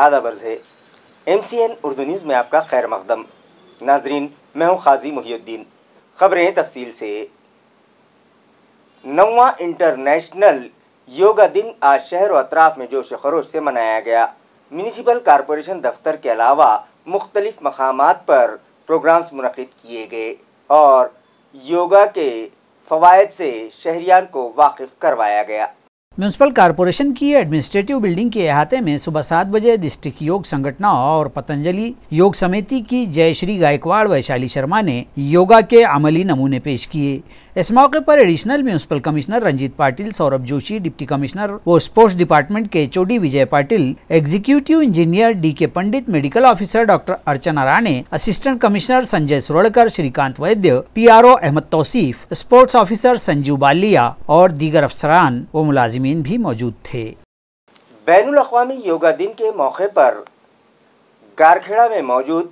आदाब अर्ज़ है। MCN उर्दू न्यूज़ में आपका खैर मक़दम। नाजरीन, मैं हूँ क़ाज़ी मुहियुद्दीन। ख़बरें तफसील से। 9वां इंटरनेशनल योगा दिन आज शहर व अतराफ़ में जोश खरोश से मनाया गया। म्यूनिसिपल कॉरपोरेशन दफ्तर के अलावा मुख्तलिफ मकामात पर प्रोग्राम्स मुनक़िद किए गए और योगा के फ़वाइद से शहरियान को वाकिफ़ करवाया गया। म्यूनिसिपल कॉरपोरेशन की एडमिनिस्ट्रेटिव बिल्डिंग के अहाते में सुबह 7 बजे डिस्ट्रिक्ट योग संगठन और पतंजलि योग समिति की जयश्री गायकवाड़ वैशाली शर्मा ने योगा के अमली नमूने पेश किए। इस मौके पर additional municipal commissioner Ranjit Patil, Saurabh Joshi, deputy commissioner व स्पोर्ट्स डिपार्टमेंट के चोडी Vijay Patil, executive engineer DK Pandit, medical officer doctor Archana Rane, assistant commissioner Sanjay Suradkar, Shrikant Vaidya, PRO Ahmed Tauseef, sports officer Sanjeev Baliya और दीगर अफसरान व मुलाजिमीन भी मौजूद थे। बैनुल अक़वामी योगा दिन के मौके पर गारखेड़ा में मौजूद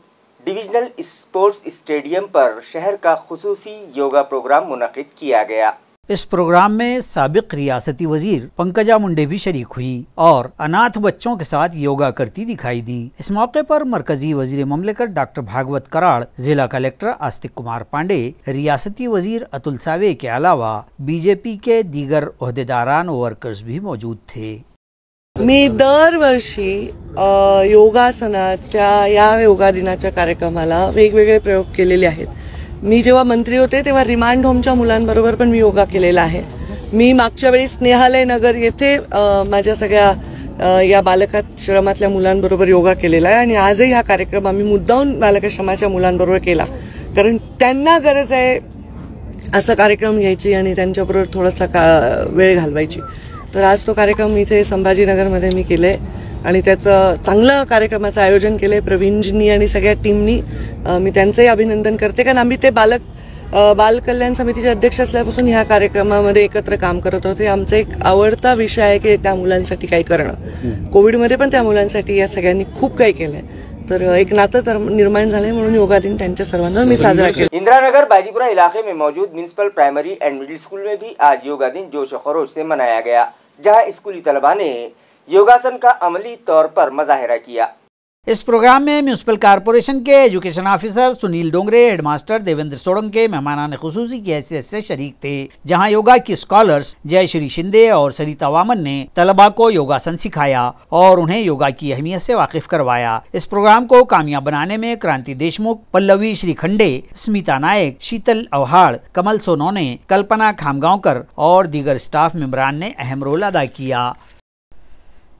डिविजनल स्पोर्ट्स स्टेडियम पर शहर का खुसूसी योगा प्रोग्राम मुनक़िद किया गया। इस प्रोग्राम में साबिक रियासती वजीर पंकजा मुंडे भी शरीक हुई और अनाथ बच्चों के साथ योगा करती दिखाई दी। इस मौके पर मरकजी वजीर ममलिकत डॉक्टर भागवत कराड़, जिला कलेक्टर आस्तिक कुमार पांडे, रियासती वजीर अतुल सावे के अलावा BJP के दीगर ओहदेदारान व वर्कर्स भी मौजूद थे। मी दरवर्षी योगासनाच्या या योगा दिनाच्या कार्यक्रमाला वेगवेगळे प्रयोग केलेले आहेत। मी जेव्हा मंत्री होते तेव्हा रिमांड होमच्या मुलांबरोबर पण मी योगा केलेला आहे। मी मागच्या वेळी स्नेहालय नगर येथे माझ्या सगळ्या या बालकाश्रमातल्या मुलांबरोबर योगा केलेला आहे आणि आजही हा कार्यक्रम आम्ही मुद्दामून बालकाश्रमाच्या मुलांबरोबर केला, कारण त्यांना गरज आहे असा कार्यक्रम घ्यायची आणि त्यांच्याबरोबर थोडासा वेळ घालवायची। तर आज तो कार्यक्रम इथे संभाजीनगरमध्ये मी केले आणि त्याचं चांगलं कार्यक्रमाचं आयोजन केले प्रवीणजींनी आणि सगळ्या टीमनी। मी त्यांचंही अभिनंदन करते, कारण आम्ही ते बाल कल्याण समितीचे अध्यक्ष असल्यापासून ह्या कार्यक्रमामध्ये एकत्र काम करत होते। आमचा एक आवडता विषय आहे की त्या मुलांसाठी काही करणं। कोविडमध्ये पण त्या मुलांसाठी या सगळ्यांनी खूप काही केलंय, तर एक नातं निर्माण झालंय, म्हणून योगा दिन त्यांच्या सर्वांना मी साजरा केला। इंदिरानगर बाजीपुरा इलाके में मौजूद municipal primary and middle school में भी आज योगा दिन जोश खरोश से मनाया गया, जहां स्कूली तलबा ने योगासन का अमली तौर पर मुजाहिरा किया। इस प्रोग्राम में म्यूनिसिपल कॉरपोरेशन के education officer Sunil Dongre, headmaster Devendra Solanke मेहमानान खुसूसी की हैसियत से शरीक थे, जहां योगा की स्कॉलर्स जयश्री शिंदे और सरिता वामन ने तलबा को योगासन सिखाया और उन्हें योगा की अहमियत से वाकिफ करवाया। इस प्रोग्राम को कामयाब बनाने में क्रांति देशमुख, पल्लवी श्रीखंडे, स्मिता नायक, शीतल अवहाड़, कमल सोनोने, कल्पना खामगांवकर और दीगर स्टाफ मेंबरान ने अहम रोल अदा किया।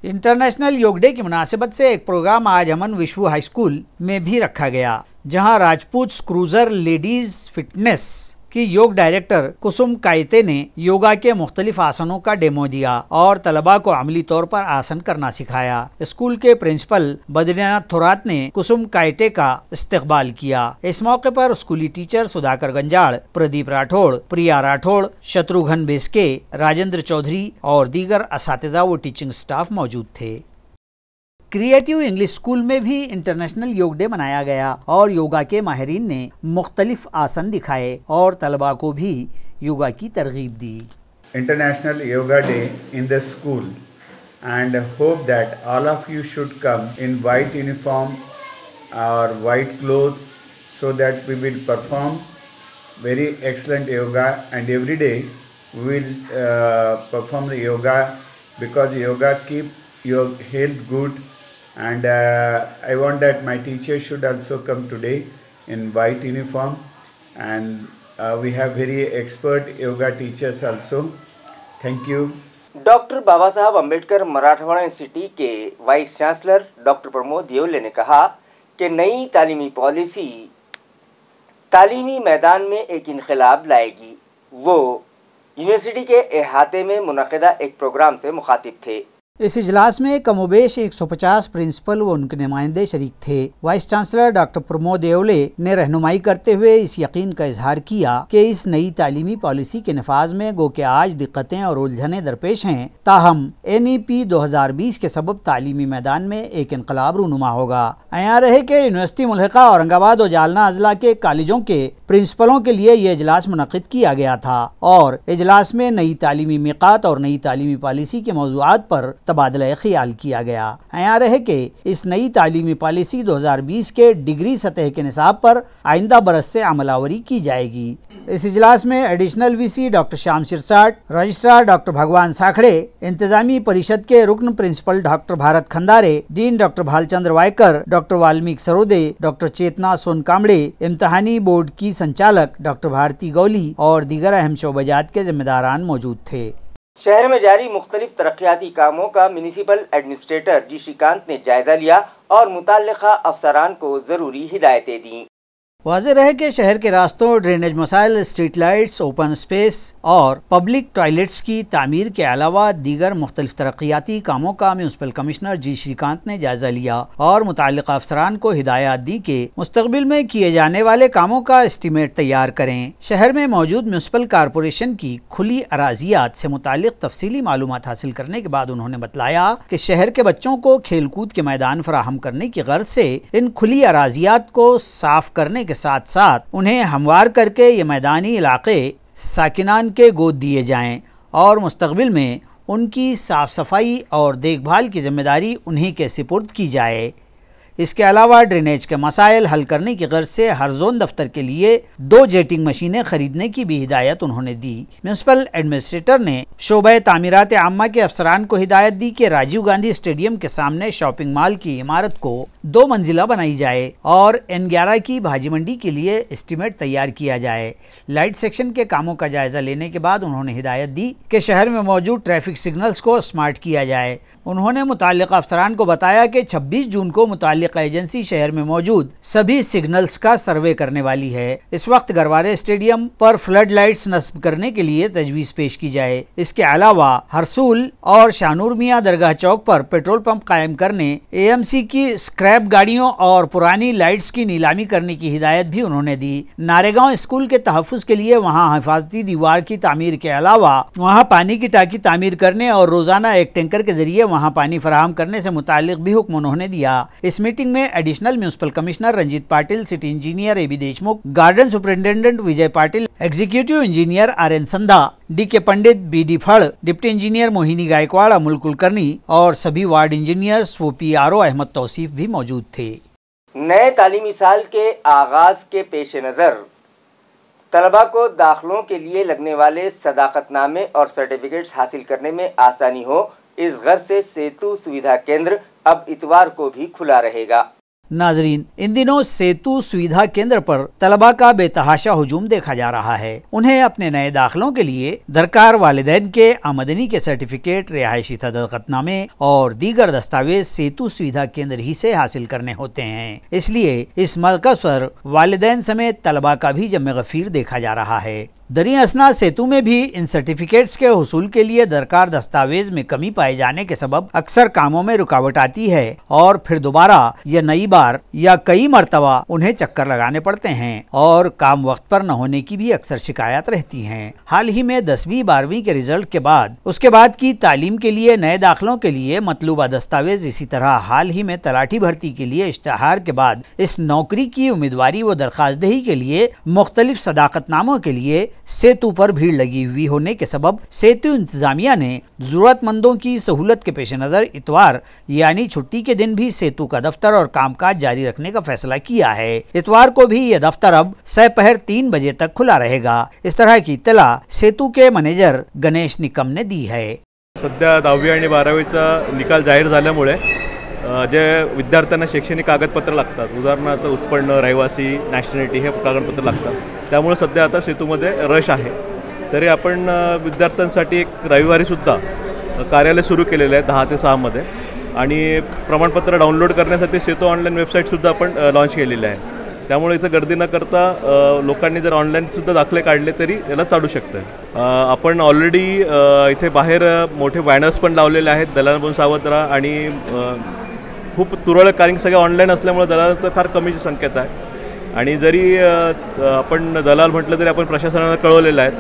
इंटरनेशनल योग डे की मुनासिबत से एक प्रोग्राम आज अमन विश्व हाई स्कूल में भी रखा गया, जहां राजपूत क्रूजर लेडीज फिटनेस की योग डायरेक्टर कुसुम कायते ने योगा के मुख्तलिफ आसनों का डेमो दिया और तलबा को अमली तौर पर आसन करना सिखाया। स्कूल के प्रिंसिपल बद्रीनाथ थोरात ने कुसुम कायते का इस्तकबाल किया। इस मौके पर स्कूली टीचर सुधाकर गंजाड़, प्रदीप राठौड़, प्रिया राठौड़, शत्रुघ्न बेस्के, राजेंद्र चौधरी और दीगर असातिज़ा व टीचिंग स्टाफ मौजूद थे। क्रिएटिव इंग्लिश स्कूल में भी इंटरनेशनल योग डे मनाया गया और योगा के माहिरीन ने मुख्तलिफ आसन दिखाए और तलबा को भी योगा की तरगीब दी। International Yoga Day in the school and hope that all of you should come in white uniform or white clothes so that we will perform very excellent yoga, and every day we will perform the yoga because yoga keep your health good. And I want that my teachers should also come today in white uniform, and we have very expert yoga teachers also. Thank you. Doctor Baba Saheb Ambedkar Marathwada University के vice chancellor doctor Pramod Deole ने कहा कि नई तालीमी policy तालीमी मैदान में एक इनकलाब लाएगी। वो यूनिवर्सिटी के अहाते में मुनक़िदा एक प्रोग्राम से मुखातिब थे। इस इजलास में कमोबेश 150 प्रिंसिपल व उनके नुमाइंदे शरीक थे। Vice chancellor doctor Pramod Deole ने रहनुमाई करते हुए इस यकीन का इजहार किया कि इस नई तालीमी पॉलिसी के नफाज में गो के आज दिक्कतें और उलझनें दरपेश हैं, ताहम NEP 2020 के सबब तालीमी मैदान में एक इनकलाब रूनुमा होगा। यहाँ रहे कि यूनिवर्सिटी मुल्हिका औरंगाबाद और जालना अजला के कॉलेजों के प्रिंसिपलों के लिए ये इजलास मुनक़िद किया गया था और इजलास में नई तालीमी मिक़ात और नई तालीमी पॉलिसी के मौज़ूआत पर तबादला ख्याल किया गया। अयार है कि इस नई तालीमी पॉलिसी 2020 के डिग्री सतह के निसाब पर आइंदा बरस से अमलावरी की जाएगी। इस इजलास में additional VC doctor Shyam Sirsat, registrar doctor Bhagwan Sakhde, इंतजामी परिषद के रुकन principal doctor Bharat Khandare, dean doctor Bhalchandra Waykar, doctor Valmiki Sarode, doctor Chetna Sonkamde, इम्तहानी बोर्ड की संचालक डॉक्टर भारती गौली और दीगर अहम शोबजात के जिम्मेदारान मौजूद थे। शहर में जारी मुख्तलिफ तरक्याती कामों का म्यूनिसिपल एडमिनिस्ट्रेटर जी श्रीकांत ने जायजा लिया और मुताल्लिका अफसरान को जरूरी हिदायतें दी। वाज़ेह रहे कि शहर के रास्तों, ड्रेनेज मसाइल, स्ट्रीट लाइट्स, ओपन स्पेस और पब्लिक टॉयलेट्स की तामीर के अलावा दीगर मुख्तलिफ तरक्याती कामों का म्यूनिसिपल कमिश्नर जी श्रीकांत ने जायजा लिया और मुताल्लिका अफसरान को हिदायत दी कि मुस्तकबिल में किए जाने वाले कामों का एस्टीमेट तैयार करें। शहर में मौजूद म्यूनिसिपल कारपोरेशन की खुली अराजियात से मुताल्लिक तफसीली मालूमात हासिल करने के बाद उन्होंने बतलाया कि शहर के बच्चों को खेलकूद के मैदान फराहम करने की गर्ज से इन खुली अराजियात को साफ करने के साथ साथ उन्हें हमवार करके ये मैदानी इलाके साकिनान के गोद दिए जाएं और मुस्तकबिल में उनकी साफ सफाई और देखभाल की जिम्मेदारी उन्हीं के सिपुर्द की जाए। इसके अलावा ड्रेनेज के मसाइल हल करने की गर्ज से हर जोन दफ्तर के लिए 2 जेटिंग मशीनें खरीदने की भी हिदायत उन्होंने दी। म्यूनिसिपल एडमिनिस्ट्रेटर ने शोबे तामीरात आम्मा के अफसरान को हिदायत दी कि राजीव गांधी स्टेडियम के सामने शॉपिंग मॉल की इमारत को 2 मंजिला बनाई जाए और N11 की भाजी मंडी के लिए एस्टीमेट तैयार किया जाए। लाइट सेक्शन के कामों का जायजा लेने के बाद उन्होंने हिदायत दी कि शहर में मौजूद ट्रैफिक सिग्नल्स को स्मार्ट किया जाए। उन्होंने मुताल्लिका अफसरान को बताया कि 26 जून को मुताल्लिका एजेंसी शहर में मौजूद सभी सिग्नल्स का सर्वे करने वाली है। इस वक्त गरवारे स्टेडियम पर फ्लड लाइट्स नस्ब करने के लिए तजवीज पेश की जाए। इसके अलावा हरसूल और शाहनूर मियां दरगाह चौक पर पेट्रोल पंप कायम करने, AMC की स्क्रैप गाड़ियों और पुरानी लाइट्स की नीलामी करने की हिदायत भी उन्होंने दी। नारेगांव स्कूल के तहफ्फुज के लिए वहां हिफाजती दीवार की तामीर के अलावा वहां पानी की टाकी तामीर करने और रोजाना एक टैंकर के जरिए वहां पानी फराहम करने से मुताल्लिक भी हुक्म उन्होंने दिया। इस मीटिंग में additional municipal commissioner Ranjit Patil, city engineer AB Deshmukh, garden superintendent Vijay Patil, executive engineer RN Sandha, DK Pandit, BD Phad, deputy engineer Mohini Gaikwad, Amul Kulkarni और सभी वार्ड इंजीनियर्स वो PRO अहमद तौसीफ भी मौजूद थे। नए तालीमी साल के आगाज के पेश नज़र तलबा को दाखिलों के लिए लगने वाले सदाकतनामे और सर्टिफिकेट्स हासिल करने में आसानी हो, इस गर्ज से सेतु सुविधा केंद्र अब इतवार को भी खुला रहेगा। नाजरीन, इन दिनों सेतु सुविधा केंद्र पर तलबा का बेतहाशा हुजूम देखा जा रहा है। उन्हें अपने नए दाखिलों के लिए दरकार वालिदैन के आमदनी के सर्टिफिकेट, रिहायशी सदाकतनामे और दीगर दस्तावेज सेतु सुविधा केंद्र ही से हासिल करने होते हैं। इसलिए इस मरकज पर वालिदैन समेत तलबा का भी जम गफीर देखा जा रहा है। दरी असना सेतु में भी इन सर्टिफिकेट्स के हुसूल के लिए दरकार दस्तावेज में कमी पाए जाने के सबब अक्सर कामों में रुकावट आती है और फिर दोबारा या नई बार या कई मरतबा उन्हें चक्कर लगाने पड़ते हैं और काम वक्त पर न होने की भी अक्सर शिकायत रहती हैं। हाल ही में 10वीं 12वीं के रिजल्ट के बाद उसके बाद की तालीम के लिए नए दाखिलों के लिए मतलूबा दस्तावेज, इसी तरह हाल ही में तलाठी भर्ती के लिए इश्तहार के बाद इस नौकरी की उम्मीदवारी व दरखास्तदही के लिए मुख्तलिफ सदाकतनामों के लिए सेतु पर भीड़ लगी हुई होने के सबब सेतु इंतजामिया ने जरूरतमंदों की सहूलत के पेश नज़र इतवार यानी छुट्टी के दिन भी सेतु का दफ्तर और कामकाज जारी रखने का फैसला किया है। इतवार को भी यह दफ्तर अब सपहर 3 बजे तक खुला रहेगा। इस तरह की इत्तला सेतु के मैनेजर गणेश निकम ने दी है। सध्या 10वी आणि 12वीचा निकाल जाहीर झाल्यामुळे जे विद्यार्थ्यांना शैक्षणिक कागदपत्र लागतात, उदाहरणार्थ उत्पन्न, रहिवासी, नॅशनॅलिटी हे कागदपत्र लागतात, त्यामुळे सध्या आता सेतूमध्ये रश आहे। तरी आपण विद्यार्थ्यांसाठी एक रविवारीसुद्धा कार्यालय सुरू केलेलं आहे 10 ते 6 मध्ये आणि प्रमाणपत्र डाउनलोड करण्यासाठी सेतू ऑनलाईन वेबसाईटसुद्धा आपण लॉन्च केलेली आहे। त्यामुळे इथं गर्दी न करता लोकांनी जर ऑनलाईनसुद्धा दाखले काढले तरी याला चालू शकतं। आपण ऑलरेडी इथे बाहेर मोठे बॅनर्स पण लावलेले आहेत, दलाल सावध राहा आणि खूप तुरळक, कारण सगळे ऑनलाईन असल्यामुळे दलालाचं फार कमी संख्यता आहे आणि जरी आपण दलाल म्हटलं तरी आपण प्रशासनाला कळवलेलं आहे,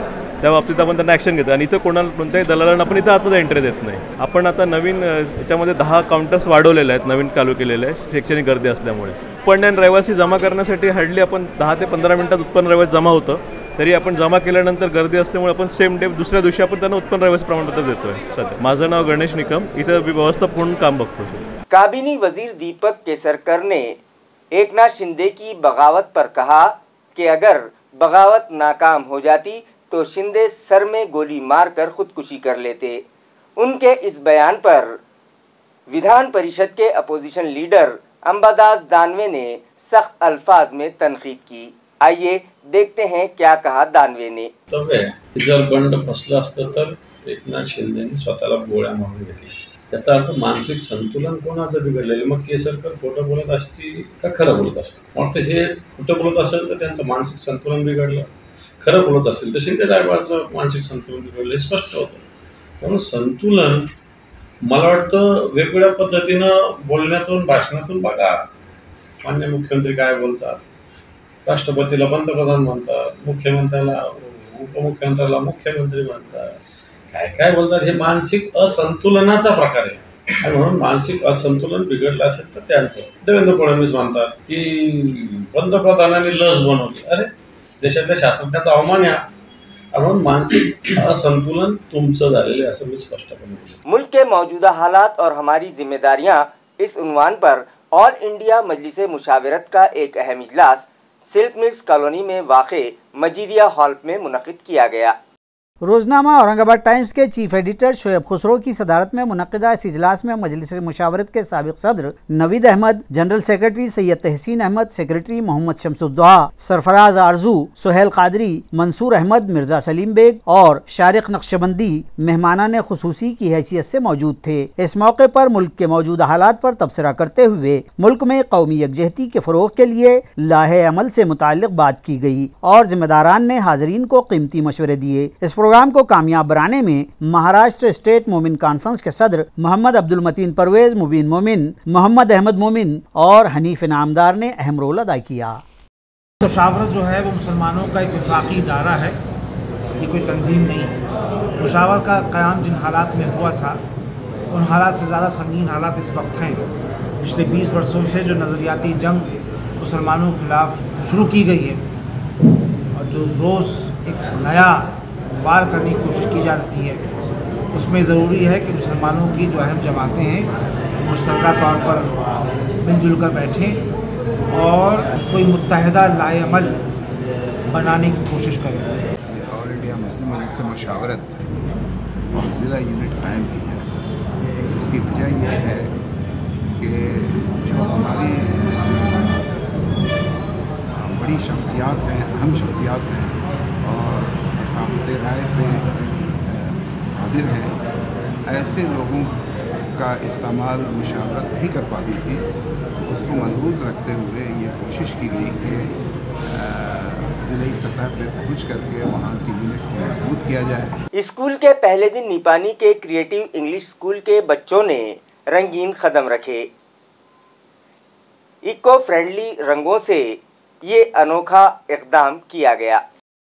त्या बाबतीत आपण त्यांना ॲक्शन घेतो आणि इथं कोणत्याही दलालांना आपण इथं आतमध्ये एंट्री देत नाही। आपण आता नवीन याच्यामध्ये 10 काउंटर्स वाढवलेले आहेत, नवीन चालू केलेले आहे शैक्षणिक गर्दी असल्यामुळे। उत्पन्न रहिवासी जमा करण्यासाठी हार्डली आपण 10 ते 15 मिनिटात उत्पन्न रहिवासी जमा होतं तरी आपण जमा केल्यानंतर गर्दी असल्यामुळे आपण सेम डे दुसऱ्या दिवशी आपण त्यांना उत्पन्न रहिवासी प्रमाणपत्र देतोय सध्या। माझं नाव गणेश निकम, इथं व्यवस्थापन काम बघतो। काबिनी वजीर दीपक केसरकर ने एकनाथ शिंदे की बगावत पर कहा कि अगर बगावत नाकाम हो जाती तो शिंदे सर में गोली मारकर खुदकुशी कर लेते। उनके इस बयान पर विधान परिषद के अपोजिशन लीडर अंबादास दानवे ने सख्त अल्फाज में तनकीद की। आइए देखते हैं क्या कहा दानवे ने। जर बंड फसलं असतं तर एकनाथ शिंदेने स्वतःला गोळ्या मारून घेतल्या असत्या। त्याचा अर्थ मानसिक संतुलन कोणाचं बिघडलेलं, मग केसरकर खोटं बोलत असतील का खरं बोलत असतील? मग हे खोटं बोलत असेल तर त्यांचं मानसिक संतुलन बिघडलं, खरं बोलत असेल तर शिंदे साहेबांचं मानसिक संतुलन बिघडलं, हे स्पष्ट होतं। त्यामुळे संतुलन मला वाटतं वेगवेगळ्या पद्धतीनं बोलण्यातून भाषणातून बघा। माननीय मुख्यमंत्री काय बोलतात, राष्ट्रपतीला पंतप्रधान म्हणतात, मुख्यमंत्र्याला उपमुख्यमंत्र्याला मुख्यमंत्री म्हणतात, काय काय बोलतात, हे मानसिक असंतुलनाचा प्रकार आहे। आणि म्हणून मानसिक असंतुलन बिघडलं असेल तर त्यांचं। देवेंद्र फडणवीस म्हणतात की पंतप्रधानांनी लस बनवली, अरे देशातल्या शास्त्रज्ञाचा अवमान आहे। म्हणून मानसिक असंतुलन तुमचं झालेलं आहे असं मी स्पष्टपणे बोलतो। मुल्क के मौजूदा हालात और हमारी जिम्मेदारियां इस उन्वान पर ऑल इंडिया मजलिस मुशावरत का एक अहम इजलास सिल्क मिल्स कॉलोनी में वाक़े मजीदिया हॉल में मुनक़िद किया गया। रोजनामा औरंगाबाद टाइम्स के चीफ एडिटर शोएब खुसरो की सदारत में मुनक़िदा इस इजलास में मजलिस मुशावरत के साबिक़ सदर नवीद अहमद, जनरल सेक्रेटरी सैयद तहसीन अहमद, सेक्रेटरी मोहम्मद शमसुद्दोहा, सरफराज आरजू, सुहेल कादरी, मंसूर अहमद, मिर्जा सलीम बेग और शारिक नक्शबंदी मेहमानान खुसूसी की हैसियत से मौजूद थे। इस मौके पर मुल्क के मौजूदा हालात पर तबसरा करते हुए मुल्क में कौमी यकजहती के फ़रोग़ के लिए लाहे अमल से मुताल्लिक़ बात की गई और जिम्मेदारान ने हाज़रीन को कीमती मशवरे दिए। इस प्रोग्राम को कामयाब बनाने में महाराष्ट्र स्टेट मोमिन कॉन्फ्रेंस के सदर मोहम्मद अब्दुल मतीन परवेज, मुबीन मोमिन, मोहम्मद अहमद मोमिन और हनीफ इनामदार ने अहम रोल अदा किया। मुशावरत जो है वो मुसलमानों का एक वफाकी इदारा है, ये कोई तंजीम नहीं है। मुशावरत का क़याम जिन हालात में हुआ था उन हालात से ज़्यादा संगीन हालात इस वक्त हैं। पिछले 20 वर्षों से जो नज़रियाती जंग मुसलमानों के ख़िलाफ़ शुरू की गई है और जो रोज़ एक नया वार करने की कोशिश की जा रही है, उसमें ज़रूरी है कि मुसलमानों की जो अहम जमातें हैं मुश्तरका तौर पर मिलजुल कर बैठें और कोई मुत्तहिदा लाएअमल बनाने की कोशिश करें। ऑल इंडिया मुस्लिम मजलिस मुशावरत और ज़िला यूनिट कायम की है। इसकी वजह यह है कि जो हमारी बड़ी शख्सियात हैं, अहम शख्सियात हैं और साबित राय पे कादिर हैं, ऐसे लोगों का इस्तेमाल मुशावरत नहीं कर पाती थी। उसको मलहूज़ रखते हुए ये कोशिश की गई कि ज़िले सतह पे पहुँच करके वहाँ की यूनिट को मजबूत किया जाए। स्कूल के पहले दिन निपानी के क्रिएटिव इंग्लिश स्कूल के बच्चों ने रंगीन कदम रखे। इको फ्रेंडली रंगों से ये अनोखा इक़दाम किया गया।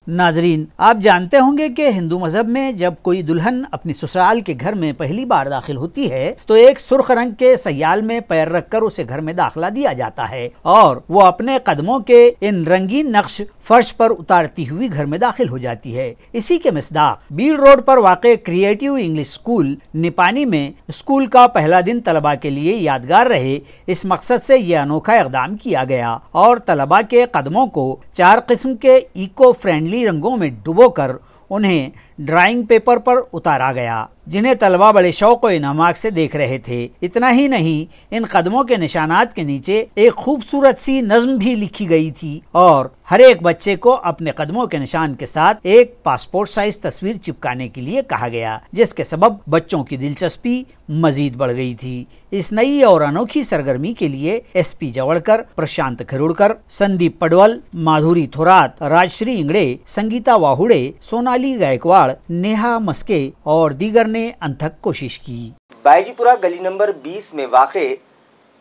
नाजरीन, आप जानते होंगे कि हिंदू मजहब में जब कोई दुल्हन अपनी ससुराल के घर में पहली बार दाखिल होती है तो एक सुर्ख रंग के सयाल में पैर रखकर उसे घर में दाखिला दिया जाता है और वो अपने कदमों के इन रंगीन नक्श फर्श पर उतारती हुई घर में दाखिल हो जाती है। इसी के मिसदाक बील रोड पर वाक़े क्रिएटिव इंग्लिश स्कूल निपानी में स्कूल का पहला दिन तलबा के लिए यादगार रहे, इस मकसद से ये अनोखा इक़दाम किया गया और तलबा के कदमों को 4 किस्म के इको फ्रेंडली रंगों में डुबोकर उन्हें ड्राइंग पेपर पर उतारा गया, जिन्हें तलबा बड़े शौक़ और इनामाक से देख रहे थे। इतना ही नहीं, इन कदमों के निशानात के नीचे एक खूबसूरत सी नज़्म भी लिखी गई थी और हर एक बच्चे को अपने कदमों के निशान के साथ एक पासपोर्ट साइज तस्वीर चिपकाने के लिए कहा गया, जिसके सबब बच्चों की दिलचस्पी मजीद बढ़ गई थी। इस नई और अनोखी सरगर्मी के लिए SP जवड़कर, प्रशांत खिरोड़कर, संदीप पडवल, माधुरी थोरात, राजश्री इंगड़े, संगीता वाहुड़े, सोनाली गायकवाड़, नेहा मस्के और दीगर ने अनथक कोशिश की। बायजीपुरा गली नंबर 20 में वाक़े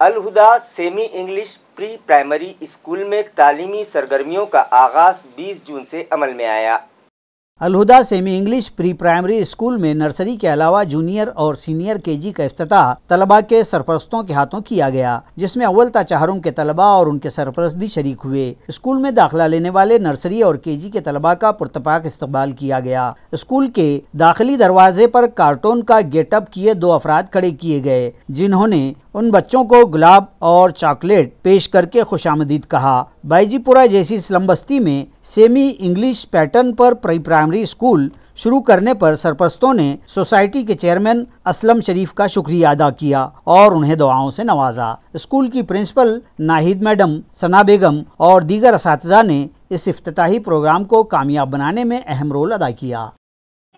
Al Huda semi English pre primary school में तालीमी सरगर्मियों का आगाज़ 20 जून से अमल में आया। Al Huda semi English pre primary school में नर्सरी के अलावा जूनियर और सीनियर केजी का इफ्तिताह तलबा के सरपरस्तों के हाथों किया गया, जिसमें अव्वल ता चाहरों के तलबा और उनके सरपरस्त भी शरीक हुए। स्कूल में दाखिला लेने वाले नर्सरी और केजी के तलबा का पुरतपाक इस्तकबाल किया गया। स्कूल के दाखिली दरवाजे पर कार्टून का गेटअप किए 2 अफराद खड़े किए गए, जिन्होंने उन बच्चों को गुलाब और चॉकलेट पेश करके खुशामदीद कहा। बाईजीपुरा जैसी स्लम बस्ती में सेमी इंग्लिश पैटर्न पर प्री प्राइमरी स्कूल शुरू करने पर सरपरस्तों ने सोसाइटी के चेयरमैन असलम शरीफ का शुक्रिया अदा किया और उन्हें दुआओं से नवाजा। स्कूल की प्रिंसिपल नाहिद मैडम, सना बेगम और दीगर असातिज़ा ने इस इफ्तिताही प्रोग्राम को कामयाब बनाने में अहम रोल अदा किया।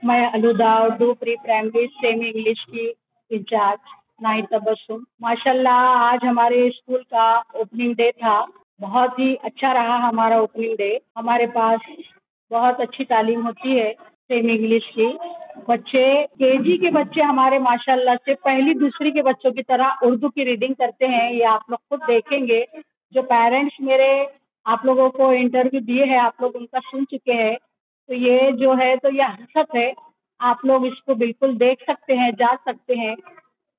मैं Al Huda Urdu pre primary semi English की इंचार्ज नाहिद तबस्सुम। माशाल्लाह आज हमारे स्कूल का ओपनिंग डे था, बहुत ही अच्छा रहा हमारा ओपनिंग डे। हमारे पास बहुत अच्छी तालीम होती है सेमी इंग्लिश की। बच्चे केजी के बच्चे हमारे माशाल्लाह से पहली दूसरी के बच्चों की तरह उर्दू की रीडिंग करते हैं, ये आप लोग खुद देखेंगे। जो पेरेंट्स मेरे आप लोगों को इंटरव्यू दिए हैं, आप लोग उनका सुन चुके हैं, तो ये जो है तो ये हकीकत है। आप लोग इसको बिल्कुल देख सकते हैं, जांच सकते हैं।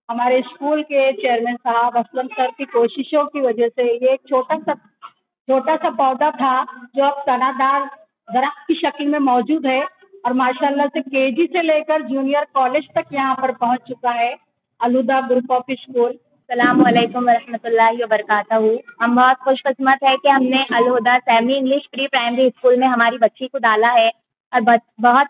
हमारे स्कूल के चेयरमैन साहब असलम सर की कोशिशों की वजह से ये एक छोटा सा पौधा था जो अब तनादार दरख्त की शक्ल में मौजूद है और माशाल्लाह से केजी से लेकर जूनियर कॉलेज तक यहाँ पर पहुँच चुका है अलहुदा ग्रुप ऑफ स्कूल। अस्सलाम वालेकुम रहमतुल्लाहि व बरकातहू। हम बहुत खुशकिस्मत है कि हमने Al Huda semi English pre primary school में हमारी बच्ची को डाला है और बहुत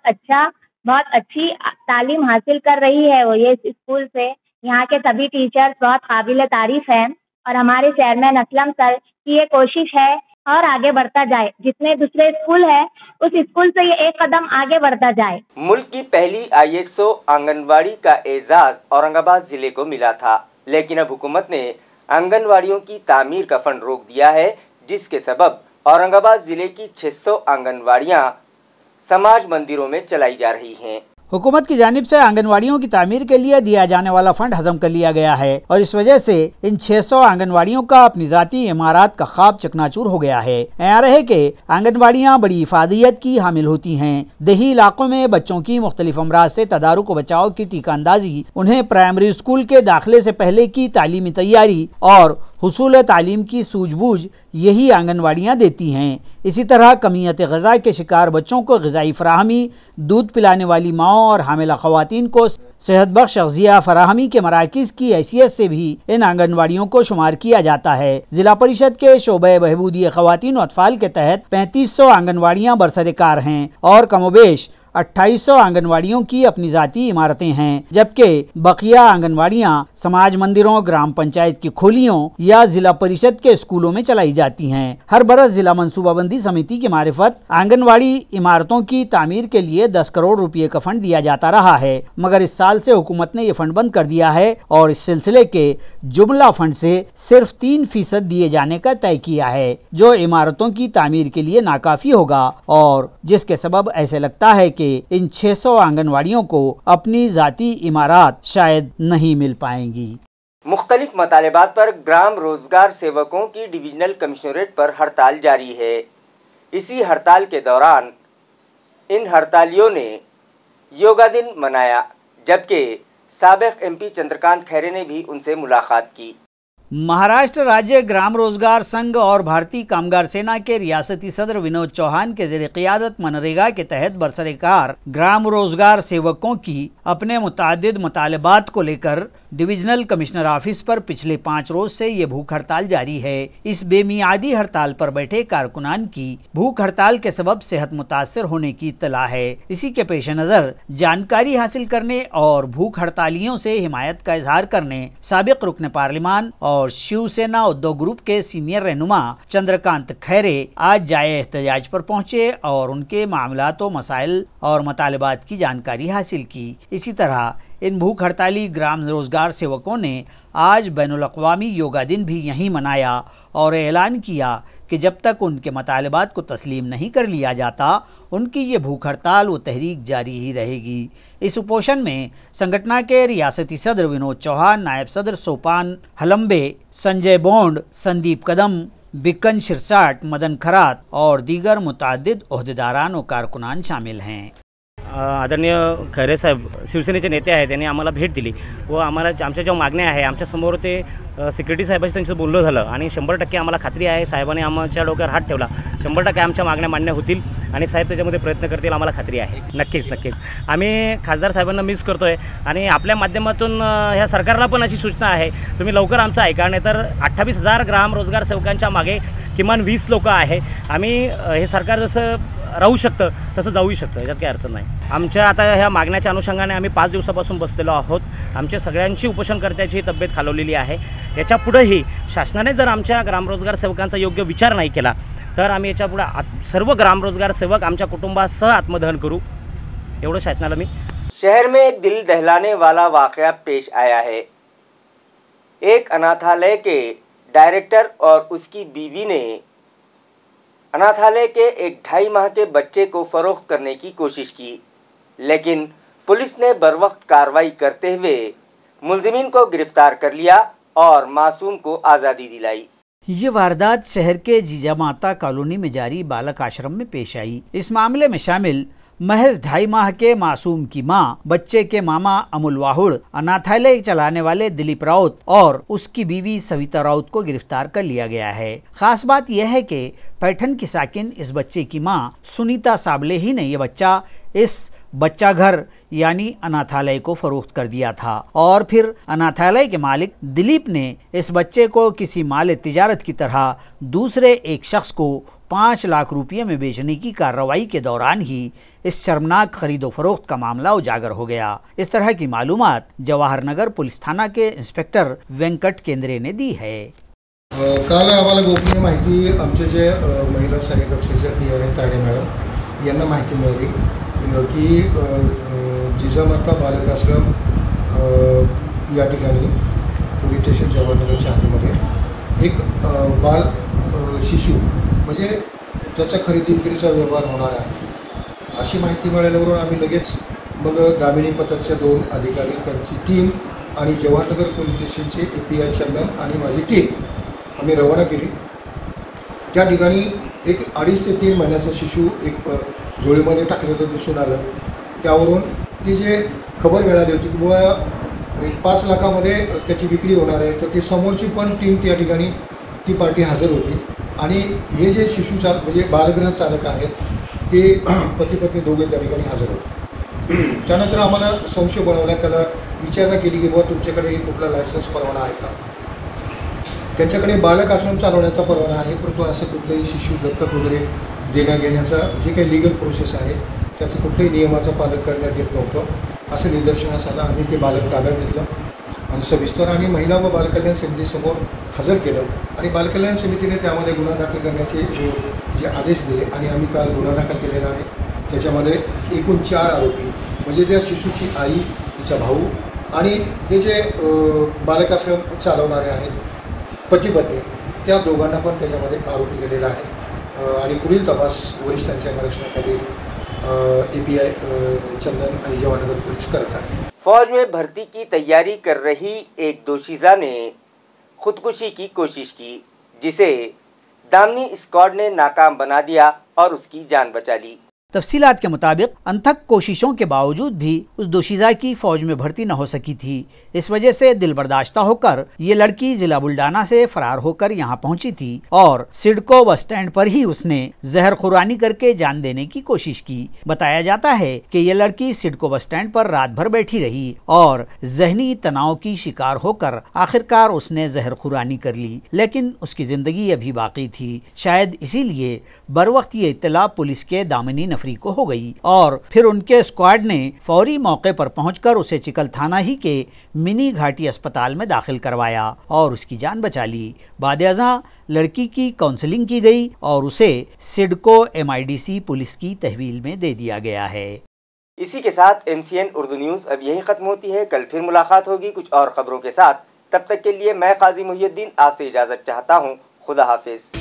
अच्छी तालीम हासिल कर रही है वो ये स्कूल से। यहाँ के सभी टीचर्स बहुत काबिल तारीफ हैं और हमारे चेयरमैन असलम सर की ये कोशिश है और आगे बढ़ता जाए। जितने दूसरे स्कूल है उस स्कूल से ये एक कदम आगे बढ़ता जाए। मुल्क की पहली ISO आंगनवाड़ी का एजाज औरंगाबाद जिले को मिला था, लेकिन अब हुकूमत ने आंगनवाड़ियों की तामीर का फंड रोक दिया है, जिसके सबब औरंगाबाद जिले की 600 आंगनवाड़ियाँ समाज मंदिरों में चलाई जा रही हैं। हुकूमत की जानिब से आंगनवाड़ियों की तामीर के लिए दिया जाने वाला फंड हजम कर लिया गया है और इस वजह से इन 600 आंगनवाड़ियों का अपनी जाती इमारत का ख्वाब चकनाचूर हो गया है। यहाँ रहे कि आंगनवाड़ियाँ बड़ी इफादियत की हामिल होती हैं। देही इलाकों में बच्चों की मुख्तलिफ अमराज से तदारुक व बचाव की टीका अंदाजी, उन्हें प्राइमरी स्कूल के दाखिले से पहले की तालीमी तैयारी और हुसूल तालीम की सूझबूझ यही आंगनवाड़ियाँ देती हैं। इसी तरह कमियत ग़िज़ा के शिकार बच्चों को ग़िज़ाई फराहमी, दूध पिलाने वाली माओं और हामिला ख़वातीन को सेहत बख्श अग़ज़िया फराहमी के मराकिज़ की हैसियत से भी इन आंगनवाड़ियों को शुमार किया जाता है। जिला परिषद के शोबे बहबूदी ख़वातीन व अतफ़ाल के तहत 3500 आंगनवाड़ियाँ बरसरकार हैं और कमोबेश 2800 आंगनवाड़ियों की अपनी जाती इमारतें हैं, जबकि बकिया आंगनवाड़ियां समाज मंदिरों, ग्राम पंचायत की खोलियों या जिला परिषद के स्कूलों में चलाई जाती हैं। हर बरस जिला मनसूबाबंदी समिति की मारिफत आंगनवाड़ी इमारतों की तामीर के लिए 10 करोड़ रुपए का फंड दिया जाता रहा है, मगर इस साल से हुकूमत ने ये फंड बंद कर दिया है और इस सिलसिले के जुमला फंड से सिर्फ 3% दिए जाने का तय किया है, जो इमारतों की तामीर के लिए नाकाफी होगा और जिसके सबब ऐसे लगता है इन 600 आंगनवाड़ियों को अपनी जाती इमारत शायद नहीं मिल पाएंगी। मुख्तलिफ मतालिबात पर ग्राम रोजगार सेवकों की डिविजनल कमिश्नरेट पर हड़ताल जारी है। इसी हड़ताल के दौरान इन हड़तालियों ने योगा दिन मनाया, जबकि साबिक MP चंद्रकांत खैरे ने भी उनसे मुलाकात की। महाराष्ट्र राज्य ग्राम रोजगार संघ और भारतीय कामगार सेना के रियासती सदर विनोद चौहान के ज़रिए क़ियादत मनरेगा के तहत बरसरकार ग्राम रोजगार सेवकों की अपने मुतादिद मुतालबात को लेकर डिविजनल कमिश्नर ऑफिस पर पिछले 5 रोज से ये भूख हड़ताल जारी है। इस बेमियादी हड़ताल पर बैठे कारकुनान की भूख हड़ताल के सबब सेहत मुतासर होने की इत्तला है। इसी के पेश नज़र जानकारी हासिल करने और भूख हड़तालियों से हिमायत का इजहार करने साबिक रुकन पार्लिमान और शिवसेना उद्योग ग्रुप के सीनियर रहनुमा चंद्रकांत खैरे आज जाए एहतजाज पर पहुंचे और उनके मामलात व मसाइल और मुतालबात की जानकारी हासिल की। इसी तरह इन भूख हड़ताली ग्राम रोजगार सेवकों ने आज बैनुल अक़वामी योगा दिन भी यहीं मनाया और ऐलान किया कि जब तक उनके मुतालबात को तस्लीम नहीं कर लिया जाता उनकी ये भूख हड़ताल व तहरीक जारी ही रहेगी। इस उपोषण में संगठन के रियासती सदर विनोद चौहान, नायब सदर सोपान हलम्बे, संजय बोंड, संदीप कदम, बिक्कन शिरसाट, मदन खरात और दीगर मुतअद्दिद ओहदेदारान और कारकुनान शामिल हैं। आदरणीय खैरे साहेब शिवसेनेचे नेते आहेत, त्यांनी आम्हाला भेट दिली व आम्हाला आमच्या ज्या मागण्या आहे आमच्यासमोर ते सिक्युरिटी साहेबांशी त्यांचं बोलणं झालं आणि 100% आम्हाला खात्री आहे साहेबांनी आमच्या डोक्यावर हात ठेवला, 100% आमच्या मागण्या मान्य होतील आणि साहेब त्याच्यामध्ये प्रयत्न करतील, आम्हाला खात्री आहे। नक्कीच आम्ही खासदार साहेबांना मिस करतोय आणि आपल्या माध्यमातून ह्या सरकारला पण अशी सूचना आहे, तुम्ही लवकर आमचं ऐका, नाही तर 28,000 ग्राम रोजगार सेवकांच्या मागे किमान 20 लोक आहे। आम्ही हे सरकार जसं राहू शकतं तसं जाऊही शकतं, याच्यात काही अडचण नाही। आमच्या आता ह्या मागण्याच्या अनुषंगाने आम्ही 5 दिवसापासून बसलेलो आहोत। आमच्या सगळ्यांची उपोषणकर्त्याची तब्येत खालवलेली आहे। याच्या पुढेही शासनाने जर आमच्या ग्रामरोजगार सेवकांचा योग्य विचार नाही केला तर आम्ही याच्या पुढे सर्व ग्रामरोजगार सेवक आमच्या कुटुंबासह आत्मदहन करू, एवढं शासनाला मी। शहर में एक दिल दहलाने वाला वाकया पेश आया है। एक अनाथालय के डायरेक्टर और उसकी बीवी ने अनाथालय के एक 2.5 माह के बच्चे को फरोख्त करने की कोशिश की, लेकिन पुलिस ने बरवक्त कार्रवाई करते हुए मुलजिमीन को गिरफ्तार कर लिया और मासूम को आज़ादी दिलाई। ये वारदात शहर के जीजामाता कॉलोनी में जारी बालक आश्रम में पेश आई। इस मामले में शामिल महज 2.5 माह के मासूम की मां, बच्चे के मामा अमूल वाहुड़, अनाथालय चलाने वाले दिलीप राउत और उसकी बीवी सविता राउत को गिरफ्तार कर लिया गया है। खास बात यह है कि पैठन की साकिन इस बच्चे की मां सुनीता साबले ही ने यह बच्चा इस बच्चा घर यानी अनाथालय को फरोख्त कर दिया था और फिर अनाथालय के मालिक दिलीप ने इस बच्चे को किसी माल तिजारत की तरह दूसरे एक शख्स को 5 लाख रुपये में बेचने की कार्रवाई के दौरान ही इस शर्मनाक खरीदो फरोख्त का मामला उजागर हो गया। इस तरह की मालूमात जवाहर नगर पुलिस थाना के इंस्पेक्टर वेंकट केंद्रे ने दी है। काल आम्हाला गोपनीय माहिती आमचे जे महिला सहाय्यक अफसर आहेत ताडे मॅडम यांना माहिती मिळाली की जिजामाता बालक आश्रम या ठिकाणी पोलीस स्टेशन जवाहरनगरच्या हद्दीमध्ये एक बाल शिशु म्हणजे त्याचा खरेदी विक्रीचा व्यवहार होणार आहे अशी माहिती मिळाल्यावरून आम्ही लगेच मग दामिनी पथकच्या 2 अधिकारी, त्यांची टीम आणि जवाहरनगर पोलीस स्टेशनचे API चंदन आणि माझी टीम आम्ही रवाना केली। त्या ठिकाणी एक 2.5 ते 3 महिन्याचा शिशु एक झोळीमध्ये टाकलेलं दिसून आलं। त्यावरून ती जे खबर मिळाली होती की बुवा 5 लाखामध्ये त्याची विक्री होणार आहे, तर ती समोरची पण टीम त्या ठिकाणी ती पार्टी हजर होती आणि हे जे शिशु चालक म्हणजे बालगृह चालक आहेत ते पती पत्नी दोघे त्या ठिकाणी हजर होते। त्यानंतर आम्हाला संशय बळवला, त्याला विचारणा केली की बुवा तुमच्याकडे कुठला लायसन्स परवाना आहे का? त्यांच्याकडे बालक आश्रम चालवण्याचा परवाना आहे, परंतु असं कुठलंही शिशु दत्तक वगैरे देण्या घेण्याचा जे काही लीगल प्रोसेस आहे त्याचं कुठल्याही नियमाचं पालन करण्यात येत नव्हतं असं निदर्शनास आलं। आम्ही ते बालक ताब्यात घेतलं आणि सविस्तर आणि महिला व बालकल्याण समितीसमोर हजर केलं आणि बालकल्याण समितीने त्यामध्ये गुन्हा दाखल करण्याचे जे आदेश दिले आणि आम्ही काल गुन्हा दाखल केलेला आहे। त्याच्यामध्ये एकूण 4 आरोपी म्हणजे त्या शिशुची आई, तिचा भाऊ आणि हे जे बालकाश्रम चालवणारे आहेत पती पत्नी, त्या दोघांना पण त्याच्यामध्ये आरोपी केलेला आहे आणि पुढील तपास वरिष्ठांच्या मार्गदर्शनाखाली API चंदन और जवाहरनगर पुलिस करता है। फौज में भर्ती की तैयारी कर रही एक दोशीज़ा ने खुदकुशी की कोशिश की, जिसे दामनी स्क्वाड ने नाकाम बना दिया और उसकी जान बचा ली। तफसीलात के मुताबिक अनथक कोशिशों के बावजूद भी उस दोशीज़ा की फौज में भर्ती न हो सकी थी। इस वजह से दिल बर्दाश्ता होकर ये लड़की जिला बुल्डाना से फरार होकर यहाँ पहुंची थी और सिडको बस स्टैंड पर ही उसने जहर खुरानी करके जान देने की कोशिश की। बताया जाता है कि ये लड़की सिडको बस स्टैंड पर रात भर बैठी रही और जहनी तनाव की शिकार होकर आखिरकार उसने जहर खुरानी कर ली, लेकिन उसकी जिंदगी अभी बाकी थी। शायद इसीलिए बरवक्त ये इत्तला पुलिस के दामनी नफरी को हो गई और फिर उनके स्क्वाड ने फौरी मौके पर पहुंचकर उसे चिकल थाना ही के मिनी घाटी अस्पताल में दाखिल करवाया और उसकी जान बचा ली। बाद-ए-अज़ां लड़की की काउंसलिंग की गई और उसे सिडको MIDC पुलिस की तहवील में दे दिया गया है। इसी के साथ MCN उर्दू न्यूज़ अब यही खत्म होती है। कल फिर मुलाकात होगी कुछ और खबरों के साथ। तब तक के लिए मैं काजी मुहियुद्दीन आपसे इजाज़त चाहता हूँ। खुदा हाफिज।